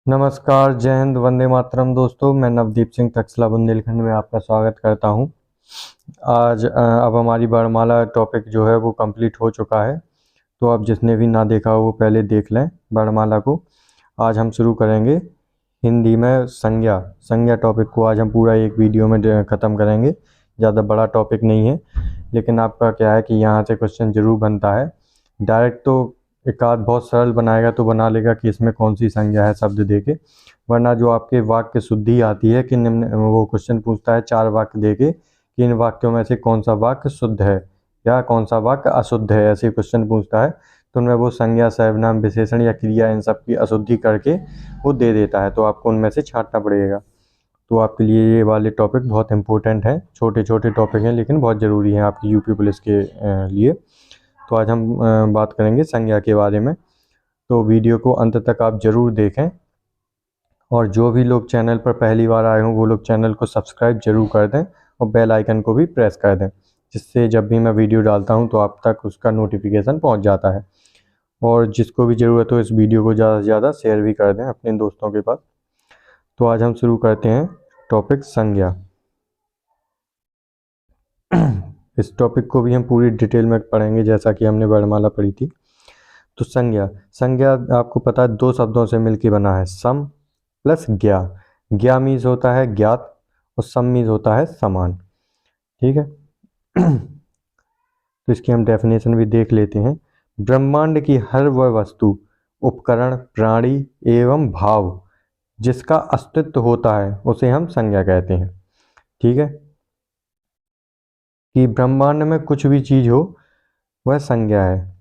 नमस्कार, जय हिंद, वंदे मातरम दोस्तों। मैं नवदीप सिंह तक्षला बुंदेलखंड में आपका स्वागत करता हूं। आज अब हमारी वर्णमाला टॉपिक जो है वो कंप्लीट हो चुका है, तो अब जिसने भी ना देखा हो वो पहले देख लें वर्णमाला को। आज हम शुरू करेंगे हिंदी में संज्ञा टॉपिक को। आज हम पूरा एक वीडियो में ख़त्म करेंगे। ज़्यादा बड़ा टॉपिक नहीं है, लेकिन आपका क्या है कि यहाँ से क्वेश्चन ज़रूर बनता है। डायरेक्ट तो एक आध बहुत सरल बनाएगा तो बना लेगा कि इसमें कौन सी संज्ञा है शब्द देके, वरना जो आपके वाक्य शुद्धि आती है कि निम्न, वो क्वेश्चन पूछता है 4 वाक्य देके कि इन वाक्यों में से कौन सा वाक्य शुद्ध है या कौन सा वाक्य अशुद्ध है, ऐसे क्वेश्चन पूछता है। तो उनमें वो संज्ञा, सर्वनाम, विशेषण या क्रिया इन सब की अशुद्धि करके वो दे देता है, तो आपको उनमें से छांटना पड़ेगा। तो आपके लिए ये वाले टॉपिक बहुत इंपॉर्टेंट हैं। छोटे छोटे टॉपिक हैं लेकिन बहुत ज़रूरी हैं आपकी यूपी पुलिस के लिए। तो आज हम बात करेंगे संज्ञा के बारे में, तो वीडियो को अंत तक आप ज़रूर देखें। और जो भी लोग चैनल पर पहली बार आए हों वो लोग चैनल को सब्सक्राइब जरूर कर दें और बेल आइकन को भी प्रेस कर दें, जिससे जब भी मैं वीडियो डालता हूं तो आप तक उसका नोटिफिकेशन पहुंच जाता है। और जिसको भी ज़रूरत हो इस वीडियो को ज़्यादा से ज़्यादा शेयर भी कर दें अपने दोस्तों के पास। तो आज हम शुरू करते हैं टॉपिक संज्ञा। इस टॉपिक को भी हम पूरी डिटेल में पढ़ेंगे जैसा कि हमने वर्णमाला पढ़ी थी। तो संज्ञा आपको पता है 2 शब्दों से मिलकर बना है, सम प्लस ज्ञा। ज्ञा मीन्स होता है ज्ञात और सम मीन्स होता है समान। ठीक है। तो इसकी हम डेफिनेशन भी देख लेते हैं। ब्रह्मांड की हर वह वस्तु, उपकरण, प्राणी एवं भाव जिसका अस्तित्व होता है उसे हम संज्ञा कहते हैं। ठीक है, कि ब्रह्मांड में कुछ भी चीज हो वह संज्ञा है।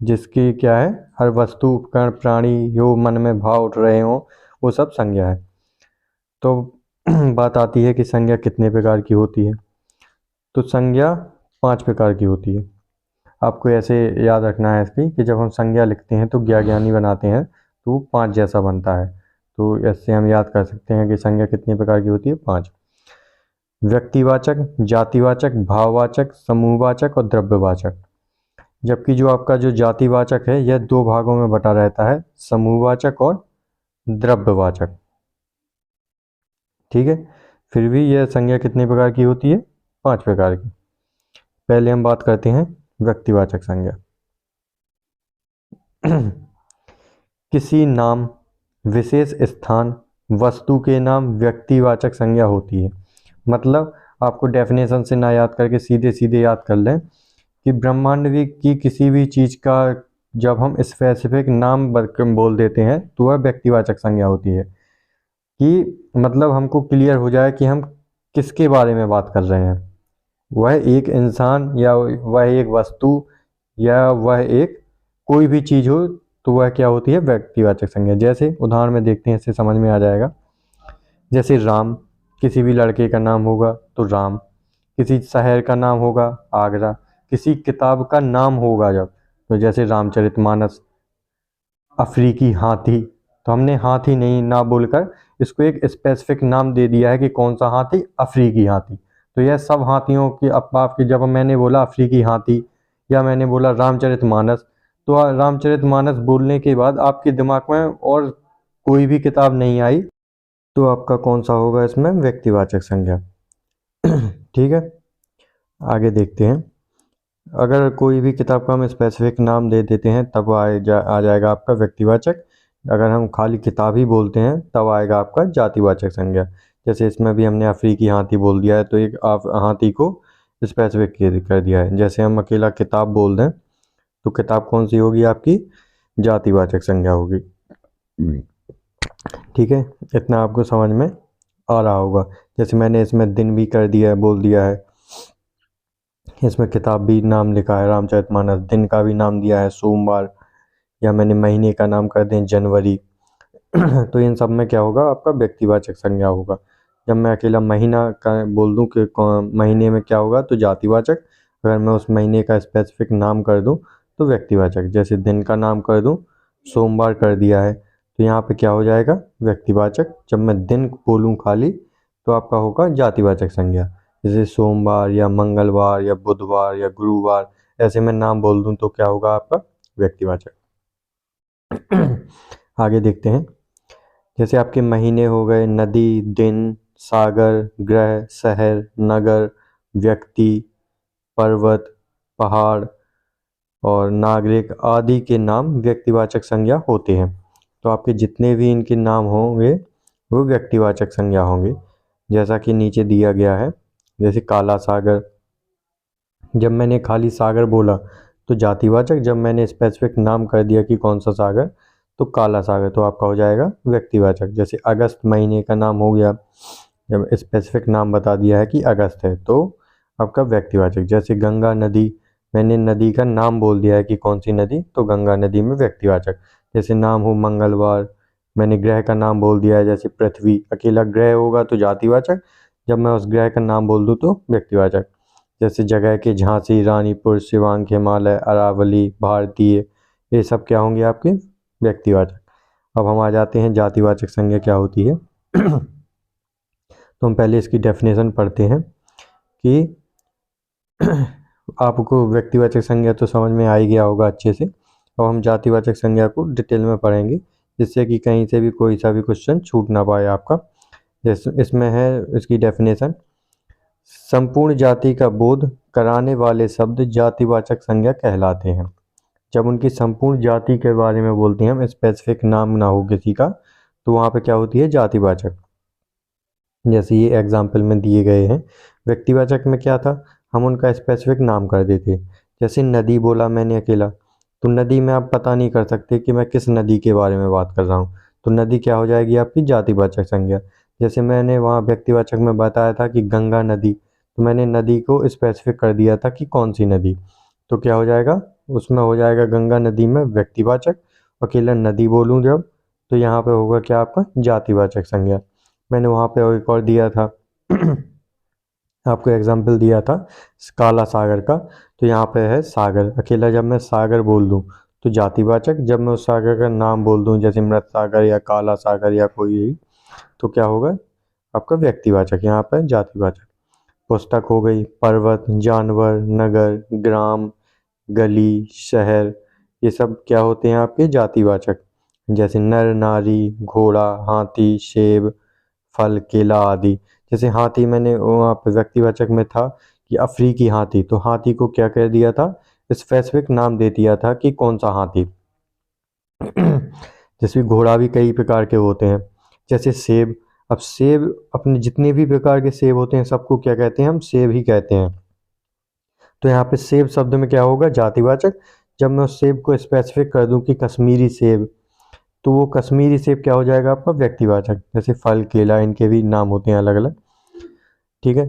जिसकी क्या है, हर वस्तु, उपकरण, प्राणी जो मन में भाव उठ रहे हो वो सब संज्ञा है। तो बात आती है कि संज्ञा कितने प्रकार की होती है। तो संज्ञा 5 प्रकार की होती है। आपको ऐसे याद रखना है इसकी कि जब हम संज्ञा लिखते हैं तो ज्ञानी बनाते हैं तो वो 5 जैसा बनता है। तो ऐसे हम याद कर सकते हैं कि संज्ञा कितने प्रकार की होती है, 5। व्यक्तिवाचक, जातिवाचक, भाववाचक, समूहवाचक और द्रव्यवाचक। जबकि जो आपका जो जातिवाचक है यह 2 भागों में बटा रहता है, समूहवाचक और द्रव्यवाचक। ठीक है, फिर भी यह संज्ञा कितने प्रकार की होती है, 5 प्रकार की। पहले हम बात करते हैं व्यक्तिवाचक संज्ञा। किसी नाम, विशेष स्थान, वस्तु के नाम व्यक्तिवाचक संज्ञा होती है। मतलब आपको डेफिनेशन से ना याद करके सीधे सीधे याद कर लें कि ब्रह्मांड की किसी भी चीज़ का जब हम स्पेसिफिक नाम बोल देते हैं तो वह व्यक्तिवाचक संज्ञा होती है। कि मतलब हमको क्लियर हो जाए कि हम किसके बारे में बात कर रहे हैं, वह एक इंसान या वह एक वस्तु या वह एक कोई भी चीज़ हो तो वह क्या होती है, व्यक्तिवाचक संज्ञा। जैसे उदाहरण में देखते हैं, इससे समझ में आ जाएगा। जैसे राम, किसी भी लड़के का नाम होगा तो राम, किसी शहर का नाम होगा आगरा, किसी किताब का नाम होगा जब, तो जैसे रामचरितमानस। अफ्रीकी हाथी, तो हमने हाथी नहीं ना बोलकर इसको एक स्पेसिफिक नाम दे दिया है कि कौन सा हाथी, अफ्रीकी हाथी। तो यह सब हाथियों की आपकी, जब मैंने बोला अफ्रीकी हाथी या मैंने बोला रामचरितमानस, तो रामचरितमानस बोलने के बाद आपके दिमाग में और कोई भी किताब नहीं आई तो आपका कौन सा होगा इसमें, व्यक्तिवाचक संज्ञा। ठीक है, आगे देखते हैं। अगर कोई भी किताब का हम स्पेसिफिक नाम दे देते हैं तब आ जाएगा आपका व्यक्तिवाचक। अगर हम खाली किताब ही बोलते हैं तब आएगा आपका जातिवाचक संज्ञा। जैसे इसमें भी हमने अफ्रीकी हाथी बोल दिया है तो एक हाथी को स्पेसिफिक कर दिया है। जैसे हम अकेला किताब बोल दें तो किताब कौन सी होगी आपकी, जातिवाचक संज्ञा होगी। ठीक है, इतना आपको समझ में आ रहा होगा। जैसे मैंने इसमें दिन भी कर दिया है, बोल दिया है, इसमें किताब भी नाम लिखा है रामचरितमानस, दिन का भी नाम दिया है सोमवार, या मैंने महीने का नाम कर दें जनवरी। तो इन सब में क्या होगा, आपका व्यक्तिवाचक संज्ञा होगा। जब मैं अकेला महीना का बोल दूं कि महीने में क्या होगा तो जातिवाचक। अगर मैं उस महीने का स्पेसिफिक नाम कर दूं तो व्यक्तिवाचक। जैसे दिन का नाम कर दूं, सोमवार कर दिया है तो यहाँ पे क्या हो जाएगा, व्यक्तिवाचक। जब मैं दिन बोलूँ खाली तो आपका होगा जातिवाचक संज्ञा। जैसे सोमवार या मंगलवार या बुधवार या गुरुवार, ऐसे मैं नाम बोल दूं तो क्या होगा आपका, व्यक्तिवाचक। आगे देखते हैं। जैसे आपके महीने हो गए नदी, दिन, सागर, ग्रह, शहर, नगर, व्यक्ति, पर्वत, पहाड़ और नागरिक आदि के नाम व्यक्तिवाचक संज्ञा होते हैं। तो आपके जितने भी इनके नाम होंगे वो व्यक्तिवाचक संज्ञा होंगे, जैसा कि नीचे दिया गया है। जैसे काला सागर, जब मैंने खाली सागर बोला तो जातिवाचक, जब मैंने स्पेसिफिक नाम कर दिया कि कौन सा सागर तो काला सागर, तो आपका हो जाएगा व्यक्तिवाचक। जैसे अगस्त महीने का नाम हो गया, जब स्पेसिफिक नाम बता दिया है कि अगस्त है तो आपका व्यक्तिवाचक। जैसे गंगा नदी, मैंने नदी का नाम बोल दिया है कि कौन सी नदी, तो गंगा नदी में व्यक्तिवाचक। जैसे नाम हो मंगलवार, मैंने ग्रह का नाम बोल दिया है, जैसे पृथ्वी अकेला ग्रह होगा तो जातिवाचक, जब मैं उस ग्रह का नाम बोल दूँ तो व्यक्तिवाचक। जैसे जगह के झांसी, रानीपुर, शिवांक, हिमालय, अरावली, भारतीय, ये सब क्या होंगे आपके व्यक्तिवाचक। अब हम आ जाते हैं जातिवाचक संज्ञा क्या होती है। तो हम पहले इसकी डेफिनेशन पढ़ते हैं कि आपको व्यक्तिवाचक संज्ञा तो समझ में आ ही गया होगा अच्छे से। अब हम जातिवाचक संज्ञा को डिटेल में पढ़ेंगे, जिससे कि कहीं से भी कोई सा भी क्वेश्चन छूट ना पाए आपका। जैसे इसमें है इसकी डेफिनेशन, संपूर्ण जाति का बोध कराने वाले शब्द जातिवाचक संज्ञा कहलाते हैं। जब उनकी संपूर्ण जाति के बारे में बोलते हैं हम, स्पेसिफिक नाम ना हो किसी का, तो वहाँ पे क्या होती है जातिवाचक। जैसे ये एग्जाम्पल में दिए गए हैं। व्यक्तिवाचक में क्या था, हम उनका स्पेसिफिक नाम कर देते। जैसे नदी बोला मैंने अकेला, तो नदी में आप पता नहीं कर सकते कि मैं किस नदी के बारे में बात कर रहा हूँ, तो नदी क्या हो जाएगी आपकी जातिवाचक संज्ञा। जैसे मैंने वहाँ व्यक्तिवाचक में बताया था कि गंगा नदी, तो मैंने नदी को स्पेसिफिक कर दिया था कि कौन सी नदी, तो क्या हो जाएगा उसमें हो जाएगा गंगा नदी में व्यक्तिवाचक। अकेला नदी बोलूँ जब, तो यहाँ पे होगा क्या आपका जातिवाचक संज्ञा। मैंने वहाँ पे एक और दिया था आपको एग्जाम्पल दिया था काला सागर का, तो यहाँ पे है सागर अकेला, जब मैं सागर बोल दूँ तो जातिवाचक, जब मैं उस सागर का नाम बोल दूँ जैसे मृत सागर या काला सागर या कोई, तो क्या होगा आपका व्यक्तिवाचक, यहाँ पे जातिवाचक। पुस्तक हो गई, पर्वत, जानवर, नगर, ग्राम, गली, शहर, ये सब क्या होते हैं आपके जातिवाचक। जैसे नर, नारी, घोड़ा, हाथी, सेब, फल, केला आदि। जैसे हाथी मैंने वहाँ पे व्यक्तिवाचक में था कि अफ्रीकी हाथी, तो हाथी को क्या कह दिया था, स्पेसिफिक नाम दे दिया था कि कौन सा हाथी। जैसे घोड़ा भी कई प्रकार के होते हैं। जैसे सेब, अब सेब अपने जितने भी प्रकार के सेब होते हैं सबको क्या कहते हैं, हम सेब ही कहते हैं। तो यहाँ पे सेब शब्द में क्या होगा जातिवाचक। जब मैं उस सेब को स्पेसिफिक कर दूं कि कश्मीरी सेब, तो वो कश्मीरी सेब क्या हो जाएगा आपका व्यक्तिवाचक। जैसे फल, केला, इनके भी नाम होते हैं अलग अलग, ठीक है।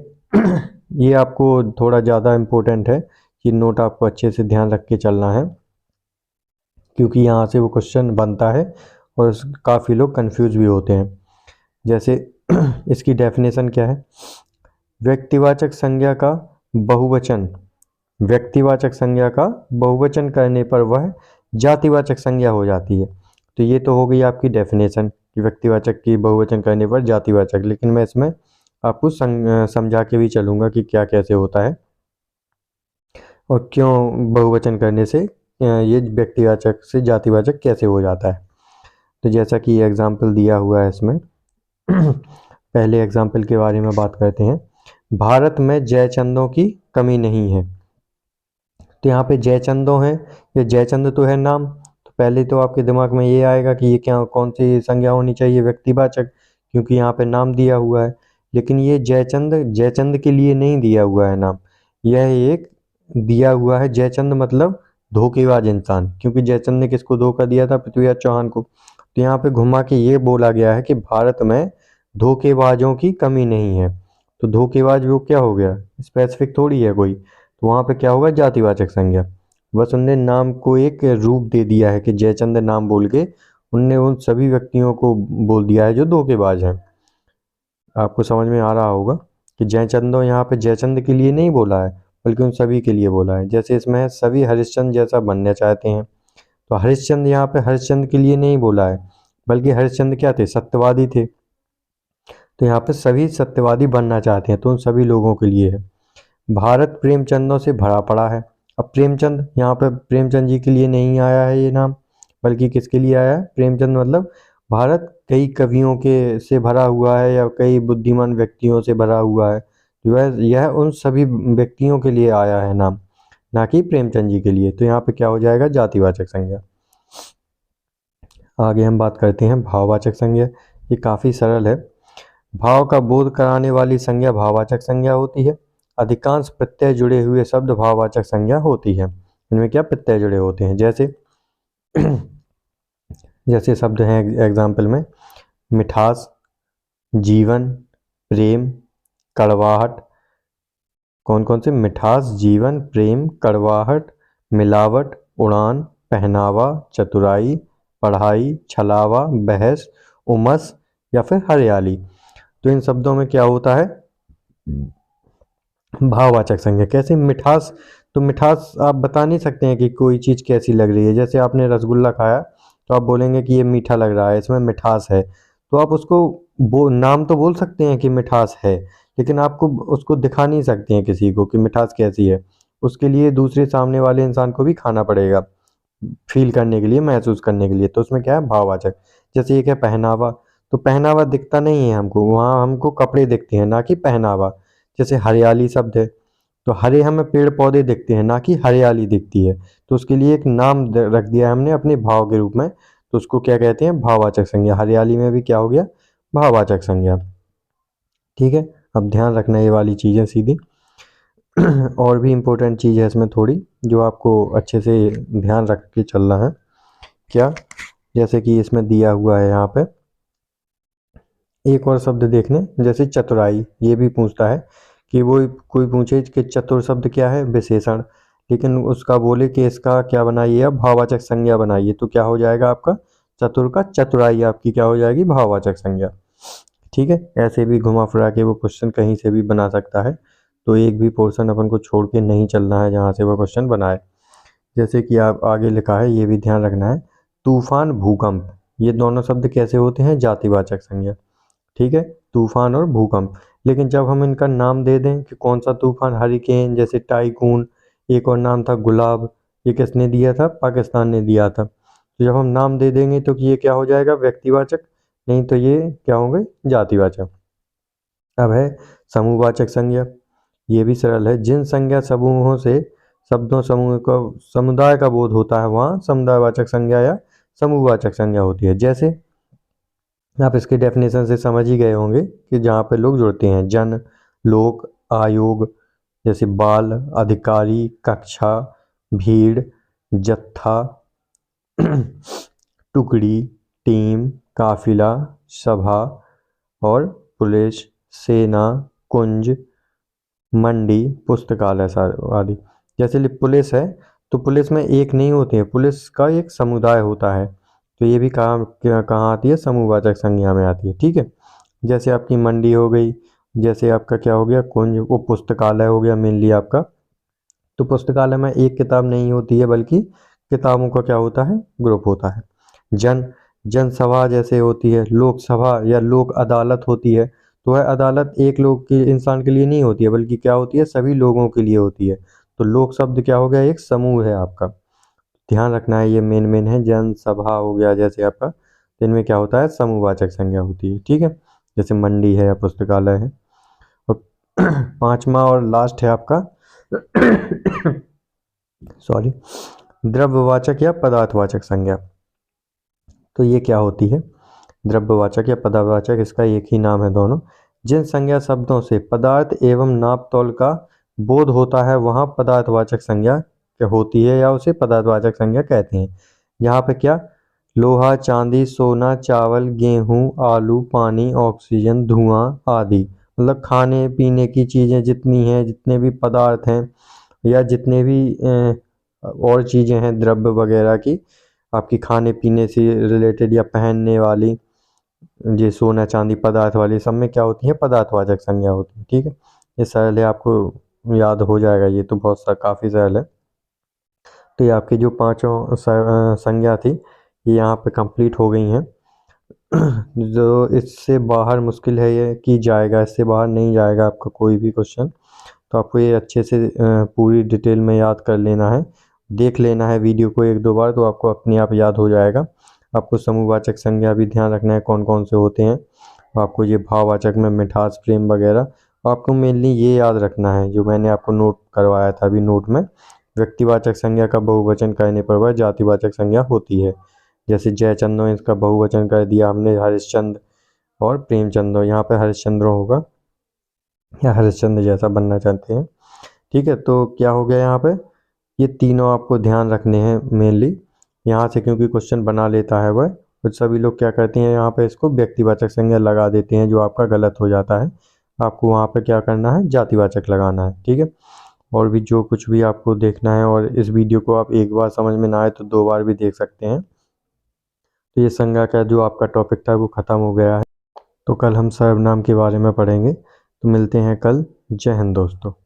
ये आपको थोड़ा ज़्यादा इम्पोर्टेंट है कि नोट आपको अच्छे से ध्यान रख के चलना है, क्योंकि यहाँ से वो क्वेश्चन बनता है और काफ़ी लोग कंफ्यूज भी होते हैं। जैसे इसकी डेफिनेशन क्या है, व्यक्तिवाचक संज्ञा का बहुवचन, व्यक्तिवाचक संज्ञा का बहुवचन करने पर वह जातिवाचक संज्ञा हो जाती है। तो ये तो हो गई आपकी डेफिनेशन कि व्यक्तिवाचक की बहुवचन करने पर जातिवाचक, लेकिन मैं इसमें आपको समझा के भी चलूँगा कि क्या कैसे होता है और क्यों बहुवचन करने से ये व्यक्तिवाचक से जातिवाचक कैसे हो जाता है। तो जैसा कि एग्जाम्पल दिया हुआ है इसमें, पहले एग्जाम्पल के बारे में बात करते हैं। भारत में जयचंदों की कमी नहीं है। तो यहाँ पे जयचंदों है, ये जयचंद तो है नाम, तो पहले तो आपके दिमाग में ये आएगा कि ये क्या कौन सी संज्ञा होनी चाहिए, व्यक्तिवाचक, क्योंकि यहाँ पे नाम दिया हुआ है। लेकिन ये जयचंद जयचंद के लिए नहीं दिया हुआ है नाम, यह एक दिया हुआ है जयचंद मतलब धोखेबाज इंसान, क्योंकि जयचंद ने किसको धोखा दिया था, पृथ्वीराज चौहान को। तो यहाँ पे घुमा के ये बोला गया है कि भारत में धोखेबाजों की कमी नहीं है। तो धोखेबाज वो क्या हो गया, स्पेसिफिक थोड़ी है कोई, तो वहाँ पे क्या होगा जातिवाचक संज्ञा। बस उनने नाम को एक रूप दे दिया है कि जयचंद नाम बोल के उनने उन सभी व्यक्तियों को बोल दिया है जो धोखेबाज हैं। आपको समझ में आ रहा होगा कि जयचंदो यहाँ पे जयचंद के लिए नहीं बोला है, बल्कि उन सभी के लिए बोला है। जैसे इसमें सभी हरिश्चंद्र जैसा बनना चाहते हैं, तो हरिश्चंद्र यहाँ पे हरिश्चंद्र के लिए नहीं बोला है, बल्कि हरिश्चंद्र क्या थे, सत्यवादी थे। तो यहाँ पे सभी सत्यवादी बनना चाहते हैं, तो उन सभी लोगों के लिए है। भारत प्रेमचंदों से भरा पड़ा है। अब प्रेमचंद यहाँ पे प्रेमचंद जी के लिए नहीं आया है ये नाम, बल्कि किसके लिए आया है, प्रेमचंद मतलब भारत कई कवियों के से भरा हुआ है या कई बुद्धिमान व्यक्तियों से भरा हुआ है, जो है यह उन सभी व्यक्तियों के लिए आया है नाम, ना कि प्रेमचंद जी के लिए। तो यहाँ पे क्या हो जाएगा, जातिवाचक संज्ञा। आगे हम बात करते हैं भाववाचक संज्ञा। ये काफ़ी सरल है। भाव का बोध कराने वाली संज्ञा भाववाचक संज्ञा होती है। अधिकांश प्रत्यय जुड़े हुए शब्द भाववाचक संज्ञा होती है। इनमें क्या प्रत्यय जुड़े होते हैं, जैसे जैसे शब्द हैं एग्जाम्पल में मिठास, जीवन, प्रेम, कड़वाहट। कौन कौन से, मिठास, जीवन, प्रेम, कड़वाहट, मिलावट, उड़ान, पहनावा, चतुराई, पढ़ाई, छलावा, बहस, उमस या फिर हरियाली। तो इन शब्दों में क्या होता है, भाववाचक संज्ञा। कैसे, मिठास, तो मिठास आप बता नहीं सकते हैं कि कोई चीज़ कैसी लग रही है। जैसे आपने रसगुल्ला खाया तो आप बोलेंगे कि ये मीठा लग रहा है, इसमें मिठास है, तो आप उसको नाम तो बोल सकते हैं कि मिठास है, लेकिन आपको उसको दिखा नहीं सकते हैं किसी को कि मिठास कैसी है। उसके लिए दूसरे सामने वाले इंसान को भी खाना पड़ेगा, फील करने के लिए, महसूस करने के लिए। तो उसमें क्या है, भाववाचक। जैसे ये क्या, पहनावा, तो पहनावा दिखता नहीं है हमको, वहाँ हमको कपड़े दिखते हैं ना कि पहनावा। जैसे हरियाली शब्द है, तो हरे हमें पेड़ पौधे दिखते हैं ना कि हरियाली दिखती है। तो उसके लिए एक नाम रख दिया है हमने अपने भाव के रूप में, तो उसको क्या कहते हैं, भाववाचक संज्ञा। हरियाली में भी क्या हो गया, भाववाचक संज्ञा। ठीक है, अब ध्यान रखना ये वाली चीज़ें सीधी। और भी इम्पोर्टेंट चीज़ है इसमें थोड़ी, जो आपको अच्छे से ध्यान रख के चलना है। क्या, जैसे कि इसमें दिया हुआ है यहाँ पे एक और शब्द देखने, जैसे चतुराई। ये भी पूछता है कि वो कोई पूछे कि चतुर शब्द क्या है, विशेषण, लेकिन उसका बोले कि इसका क्या बनाइए, अब भाववाचक संज्ञा बनाइए, तो क्या हो जाएगा आपका, चतुर का चतुराई आपकी क्या हो जाएगी, भाववाचक संज्ञा। ठीक है, ऐसे भी घुमा फिरा के वो क्वेश्चन कहीं से भी बना सकता है, तो एक भी पोर्शन अपन को छोड़ के नहीं चलना है जहाँ से वो क्वेश्चन बनाए। जैसे कि आप आगे लिखा है, ये भी ध्यान रखना है, तूफान, भूकंप, ये दोनों शब्द कैसे होते हैं, जातिवाचक संज्ञा। ठीक है, तूफान और भूकंप। लेकिन जब हम इनका नाम दे दें कि कौन सा तूफान, हरिकेन, जैसे टाइकून, एक और नाम था गुलाब, ये किसने दिया था, पाकिस्तान ने दिया था। तो जब हम नाम दे देंगे तो ये क्या हो जाएगा, व्यक्तिवाचक, नहीं तो ये क्या होंगे, जातिवाचक। अब है समूहवाचक संज्ञा। ये भी सरल है, जिन संज्ञा समूहों से शब्दों समूह का समुदाय का बोध होता है वहाँ समुदायवाचक संज्ञा या समूहवाचक संज्ञा होती है। जैसे आप इसके डेफिनेशन से समझ ही गए होंगे कि जहाँ पे लोग जुड़ते हैं, जन, लोक, आयोग, जैसे बाल, अधिकारी, कक्षा, भीड़, जत्था, टुकड़ी, टीम, काफिला, सभा और पुलिस, सेना, कुंज, मंडी, पुस्तकालय आदि। जैसे पुलिस है, तो पुलिस में एक नहीं होती है, पुलिस का एक समुदाय होता है, तो ये भी कहाँ आती है, समूहवाचक संज्ञा में आती है। ठीक है, जैसे आपकी मंडी हो गई, जैसे आपका क्या हो गया, कुंज, वो पुस्तकालय हो गया मेनली आपका। तो पुस्तकालय में एक किताब नहीं होती है, बल्कि किताबों का क्या होता है, ग्रुप होता है। जनसभा जैसे होती है, लोकसभा या लोक अदालत होती है, तो वह अदालत एक लोग के इंसान के लिए नहीं होती है, बल्कि क्या होती है, सभी लोगों के लिए होती है। तो लोक शब्द क्या हो गया, एक समूह है आपका, ध्यान रखना है, ये मेन है। जनसभा हो गया जैसे आपका, तो इनमें क्या होता है, समूहवाचक संज्ञा होती है। ठीक है, जैसे मंडी है या पुस्तकालय है। और पांचवा और लास्ट है आपका सॉरी, द्रव्यवाचक या पदार्थवाचक संज्ञा। तो ये क्या होती है, द्रव्यवाचक या पदार्थवाचक, इसका एक ही नाम है दोनों। जिन संज्ञा शब्दों से पदार्थ एवं नाप तौल का बोध होता है वहाँ पदार्थवाचक संज्ञा क्या होती है, या उसे पदार्थवाचक संज्ञा कहते हैं। यहाँ पे क्या, लोहा, चांदी, सोना, चावल, गेहूं, आलू, पानी, ऑक्सीजन, धुआं आदि, मतलब खाने पीने की चीज़ें जितनी हैं, जितने भी पदार्थ हैं या जितने भी और चीज़ें हैं द्रव्य वगैरह की, आपकी खाने पीने से रिलेटेड या पहनने वाली, ये सोना चांदी पदार्थ वाली, सब में क्या होती है, पदार्थवाचक संज्ञा होती है। ठीक है, ये सरल है, आपको याद हो जाएगा, ये तो बहुत सा काफ़ी सरल है। तो ये आपकी जो पांचों संज्ञा थी ये यहाँ पे कंप्लीट हो गई हैं। जो इससे बाहर मुश्किल है ये कि जाएगा, इससे बाहर नहीं जाएगा आपका कोई भी क्वेश्चन, तो आपको ये अच्छे से पूरी डिटेल में याद कर लेना है, देख लेना है वीडियो को एक दो बार, तो आपको अपने आप याद हो जाएगा। आपको समूहवाचक संज्ञा भी ध्यान रखना है कौन कौन से होते हैं। आपको ये भाववाचक में मिठास, प्रेम वगैरह आपको मेनली ये याद रखना है जो मैंने आपको नोट करवाया था अभी नोट में। व्यक्तिवाचक संज्ञा का बहुवचन करने पर वह जातिवाचक संज्ञा होती है। जैसे जयचंदो, इसका बहुवचन कर दिया हमने हरिश्चंद्र और प्रेमचंदो, यहाँ पे हरिश्चंद्र होगा या हरिश्चंद्र जैसा बनना चाहते हैं। ठीक है, तो क्या हो गया यहाँ पे, ये तीनों आपको ध्यान रखने हैं मेनली यहाँ से, क्योंकि क्वेश्चन बना लेता है वह। कुछ सभी लोग क्या करते हैं यहाँ पे इसको व्यक्तिवाचक संज्ञा लगा देते हैं, जो आपका गलत हो जाता है। आपको वहाँ पे क्या करना है, जातिवाचक लगाना है। ठीक है, और भी जो कुछ भी आपको देखना है, और इस वीडियो को आप एक बार समझ में ना आए तो 2 बार भी देख सकते हैं। तो ये संज्ञा का जो आपका टॉपिक था वो ख़त्म हो गया है। तो कल हम सर्वनाम के बारे में पढ़ेंगे। तो मिलते हैं कल। जय हिंद दोस्तों।